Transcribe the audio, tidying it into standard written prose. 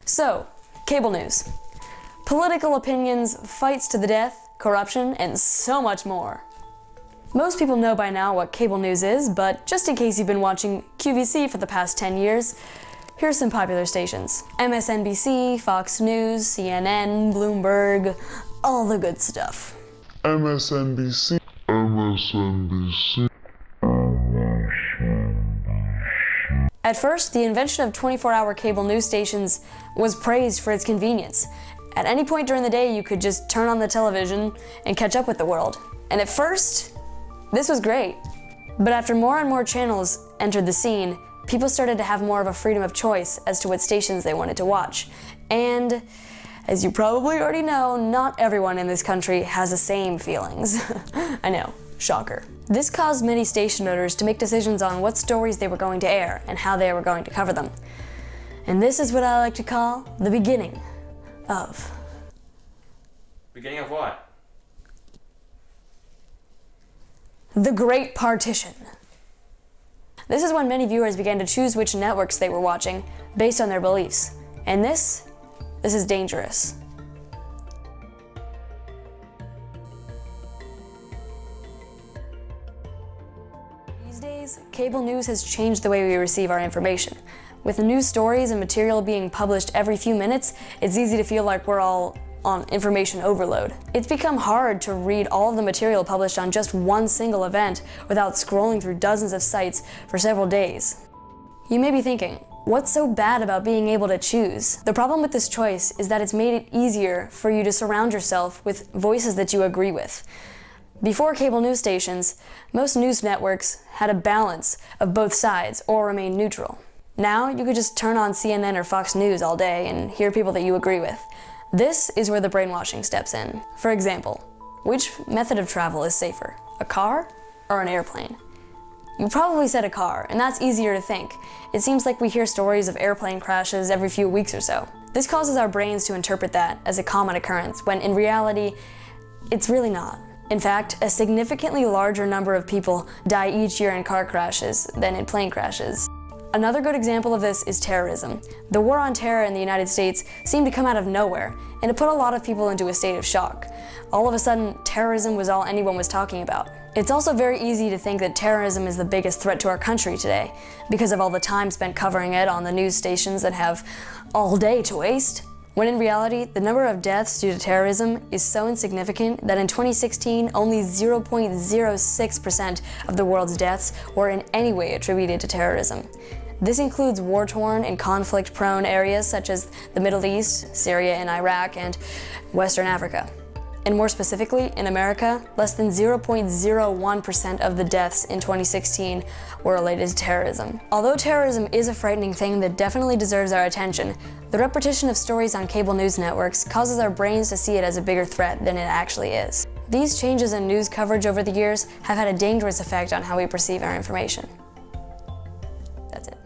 So, cable news. Political opinions, fights to the death, corruption, and so much more. Most people know by now what cable news is, but just in case you've been watching QVC for the past 10 years, here's some popular stations. MSNBC, Fox News, CNN, Bloomberg, all the good stuff. MSNBC. At first, the invention of 24-hour cable news stations was praised for its convenience. At any point during the day, you could just turn on the television and catch up with the world. And at first, this was great. But after more and more channels entered the scene, people started to have more of a freedom of choice as to what stations they wanted to watch. And as you probably already know, not everyone in this country has the same feelings. I know, shocker. This caused many station owners to make decisions on what stories they were going to air and how they were going to cover them. And this is what I like to call the beginning of. Beginning of what? The Great Partition. This is when many viewers began to choose which networks they were watching based on their beliefs. And this is dangerous. These days, cable news has changed the way we receive our information. With news stories and material being published every few minutes, it's easy to feel like we're all on information overload. It's become hard to read all of the material published on just one single event without scrolling through dozens of sites for several days. You may be thinking, what's so bad about being able to choose? The problem with this choice is that it's made it easier for you to surround yourself with voices that you agree with. Before cable news stations, most news networks had a balance of both sides or remained neutral. Now you could just turn on CNN or Fox News all day and hear people that you agree with. This is where the brainwashing steps in. For example, which method of travel is safer, a car or an airplane? You probably said a car, and that's easier to think. It seems like we hear stories of airplane crashes every few weeks or so. This causes our brains to interpret that as a common occurrence, when in reality, it's really not. In fact, a significantly larger number of people die each year in car crashes than in plane crashes. Another good example of this is terrorism. The war on terror in the United States seemed to come out of nowhere, and it put a lot of people into a state of shock. All of a sudden, terrorism was all anyone was talking about. It's also very easy to think that terrorism is the biggest threat to our country today, because of all the time spent covering it on the news stations that have all day to waste. When in reality, the number of deaths due to terrorism is so insignificant that in 2016, only 0.06% of the world's deaths were in any way attributed to terrorism. This includes war-torn and conflict-prone areas such as the Middle East, Syria and Iraq, and Western Africa. And more specifically, in America, less than 0.01% of the deaths in 2016 were related to terrorism. Although terrorism is a frightening thing that definitely deserves our attention, the repetition of stories on cable news networks causes our brains to see it as a bigger threat than it actually is. These changes in news coverage over the years have had a dangerous effect on how we perceive our information. That's it.